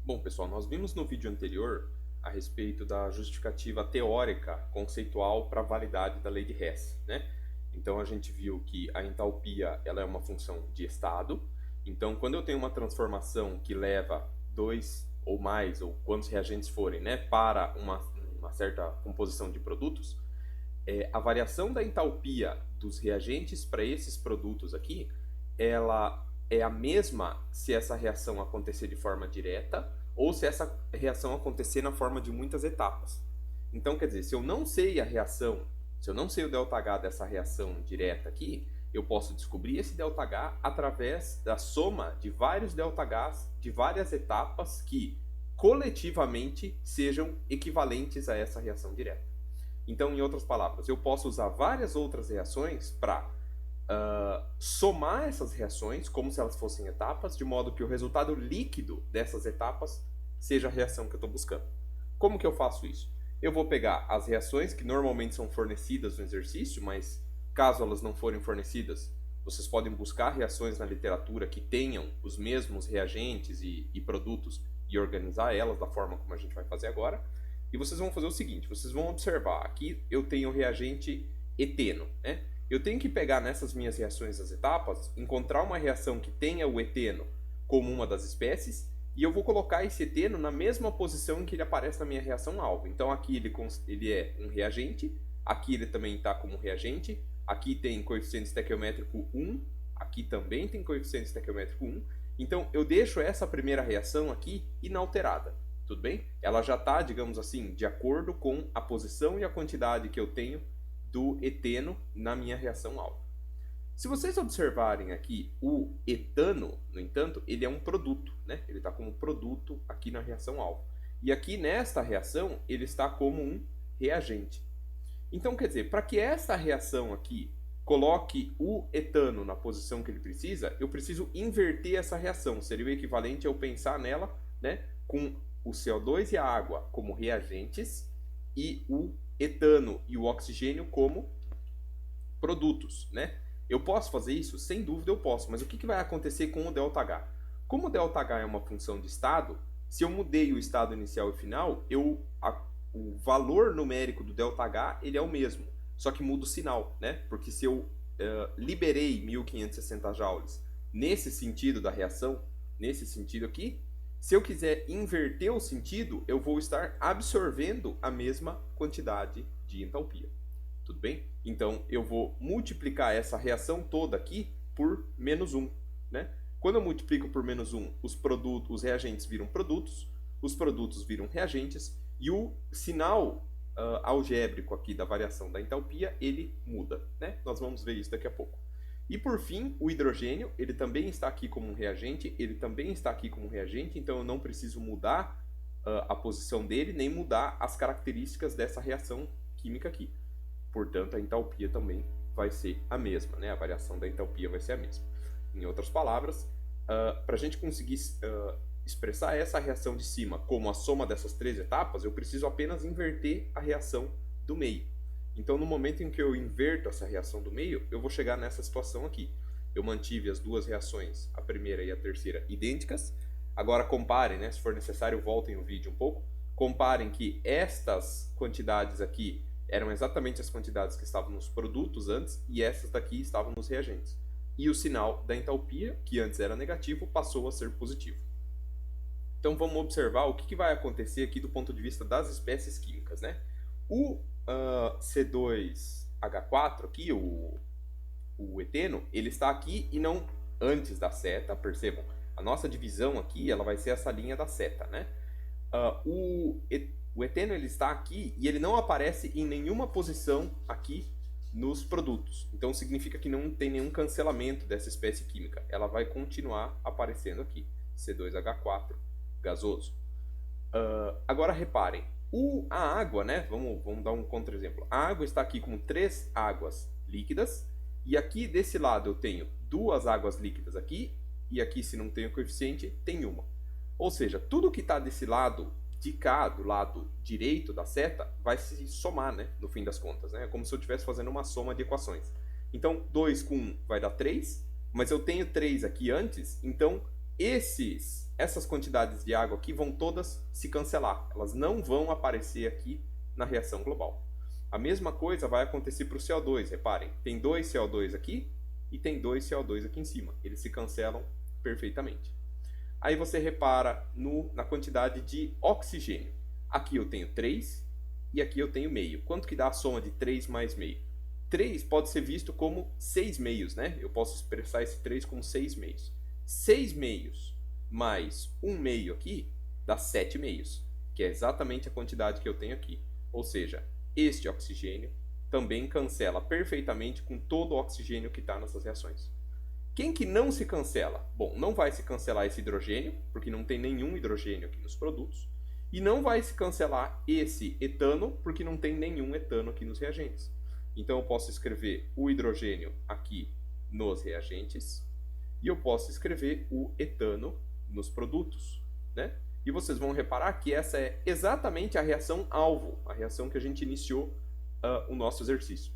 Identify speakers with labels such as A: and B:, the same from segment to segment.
A: Bom, pessoal, nós vimos no vídeo anterior a respeito da justificativa teórica conceitual para a validade da lei de Hess, né? Então a gente viu que a entalpia ela é uma função de estado. Então, quando eu tenho uma transformação que leva dois ou mais, ou quantos reagentes forem, né, para uma certa composição de produtos, a variação da entalpia dos reagentes para esses produtos aqui, ela é a mesma se essa reação acontecer de forma direta ou se essa reação acontecer na forma de muitas etapas. Então, quer dizer, se eu não sei a reação, se eu não sei o ΔH dessa reação direta aqui, eu posso descobrir esse ΔH através da soma de vários ΔHs de várias etapas que coletivamente sejam equivalentes a essa reação direta. Então, em outras palavras, eu posso usar várias outras reações para somar essas reações como se elas fossem etapas, de modo que o resultado líquido dessas etapas seja a reação que eu estou buscando. Como que eu faço isso? Eu vou pegar as reações que normalmente são fornecidas no exercício, mas caso elas não forem fornecidas, vocês podem buscar reações na literatura que tenham os mesmos reagentes e produtos e organizar elas da forma como a gente vai fazer agora. E vocês vão fazer o seguinte, vocês vão observar, aqui eu tenho o reagente eteno, né? Eu tenho que pegar nessas minhas reações das etapas, encontrar uma reação que tenha o eteno como uma das espécies, e eu vou colocar esse eteno na mesma posição em que ele aparece na minha reação alvo. Então aqui ele é um reagente, aqui ele também está como reagente, aqui tem coeficiente estequiométrico 1, aqui também tem coeficiente estequiométrico 1, então eu deixo essa primeira reação aqui inalterada. Tudo bem? Ela já está, digamos assim, de acordo com a posição e a quantidade que eu tenho do eteno na minha reação alvo. Se vocês observarem aqui, o etano, no entanto, ele é um produto, né? Ele está como produto aqui na reação alvo. E aqui nesta reação, ele está como um reagente. Então, quer dizer, para que esta reação aqui coloque o etano na posição que ele precisa, eu preciso inverter essa reação. Seria o equivalente a eu pensar nela, né, com o CO2 e a água como reagentes e o etano e o oxigênio como produtos, né? Eu posso fazer isso? Sem dúvida eu posso, mas o que vai acontecer com o ΔH? Como o ΔH é uma função de estado, se eu mudei o estado inicial e final, o valor numérico do ΔH ele é o mesmo, só que muda o sinal, né? Porque se eu liberei 1560 joules nesse sentido da reação, nesse sentido aqui, se eu quiser inverter o sentido, eu vou estar absorvendo a mesma quantidade de entalpia. Tudo bem? Então, eu vou multiplicar essa reação toda aqui por menos 1. Né? Quando eu multiplico por menos 1, os reagentes viram produtos, os produtos viram reagentes, e o sinal algébrico aqui da variação da entalpia, ele muda. Né? Nós vamos ver isso daqui a pouco. E por fim, o hidrogênio, ele também está aqui como um reagente, ele também está aqui como um reagente, então eu não preciso mudar a posição dele, nem mudar as características dessa reação química aqui. Portanto, a entalpia também vai ser a mesma, né? A variação da entalpia vai ser a mesma. Em outras palavras, para a gente conseguir expressar essa reação de cima como a soma dessas três etapas, eu preciso apenas inverter a reação do meio. Então, no momento em que eu inverto essa reação do meio, eu vou chegar nessa situação aqui. Eu mantive as duas reações, a primeira e a terceira, idênticas. Agora comparem, né? Se for necessário, voltem o vídeo um pouco. Comparem que estas quantidades aqui eram exatamente as quantidades que estavam nos produtos antes e essas daqui estavam nos reagentes. E o sinal da entalpia, que antes era negativo, passou a ser positivo. Então vamos observar o que vai acontecer aqui do ponto de vista das espécies químicas, né? O C2H4 aqui, o eteno, ele está aqui e não antes da seta, percebam. A nossa divisão aqui, ela vai ser essa linha da seta, né? O eteno ele está aqui e ele não aparece em nenhuma posição aqui nos produtos. Então significa que não tem nenhum cancelamento dessa espécie química. Ela vai continuar aparecendo aqui, C2H4 gasoso. Agora reparem, a água, né? Vamos dar um contra-exemplo. A água está aqui com 3 águas líquidas e aqui desse lado eu tenho 2 águas líquidas aqui e aqui, se não tem o coeficiente, tem uma. Ou seja, tudo que está desse lado de cá, do lado direito da seta, vai se somar, né? No fim das contas, né? É como se eu estivesse fazendo uma soma de equações. Então, 2 com 1 vai dar 3, mas eu tenho 3 aqui antes, então essas quantidades de água aqui vão todas se cancelar, elas não vão aparecer aqui na reação global. A mesma coisa vai acontecer para o CO2, reparem, tem 2 CO2 aqui e tem 2 CO2 aqui em cima, eles se cancelam perfeitamente. Aí você repara na quantidade de oxigênio. Aqui eu tenho 3 e aqui eu tenho meio. Quanto que dá a soma de 3 mais meio? 3 pode ser visto como 6 meios, né? Eu posso expressar esse 3 como 6 meios. 6 meios mais 1 meio aqui dá 7 meios, que é exatamente a quantidade que eu tenho aqui. Ou seja, este oxigênio também cancela perfeitamente com todo o oxigênio que está nessas reações. Quem que não se cancela? Bom, não vai se cancelar esse hidrogênio, porque não tem nenhum hidrogênio aqui nos produtos. E não vai se cancelar esse etano, porque não tem nenhum etano aqui nos reagentes. Então eu posso escrever o hidrogênio aqui nos reagentes e eu posso escrever o etano nos produtos, né? E vocês vão reparar que essa é exatamente a reação alvo, a reação que a gente iniciou o nosso exercício.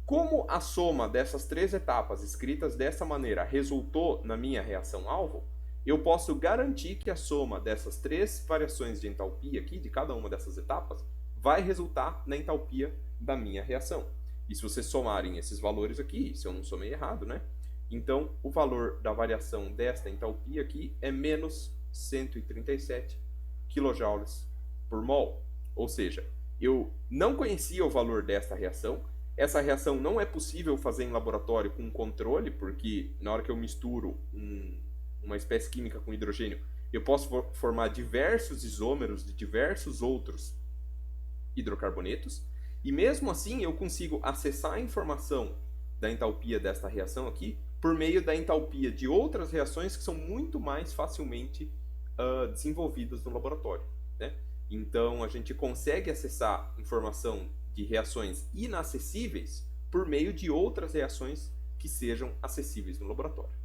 A: Como a soma dessas 3 etapas escritas dessa maneira resultou na minha reação alvo, eu posso garantir que a soma dessas 3 variações de entalpia aqui, de cada uma dessas etapas, vai resultar na entalpia da minha reação. E se vocês somarem esses valores aqui, se eu não somei errado, né? Então, o valor da variação desta entalpia aqui é menos 137 kJ por mol. Ou seja, eu não conhecia o valor desta reação. Essa reação não é possível fazer em laboratório com controle, porque na hora que eu misturo uma espécie química com hidrogênio, eu posso formar diversos isômeros de diversos outros hidrocarbonetos. E mesmo assim eu consigo acessar a informação da entalpia desta reação aqui por meio da entalpia de outras reações que são muito mais facilmente desenvolvidas no laboratório, né? Então a gente consegue acessar informação de reações inacessíveis por meio de outras reações que sejam acessíveis no laboratório.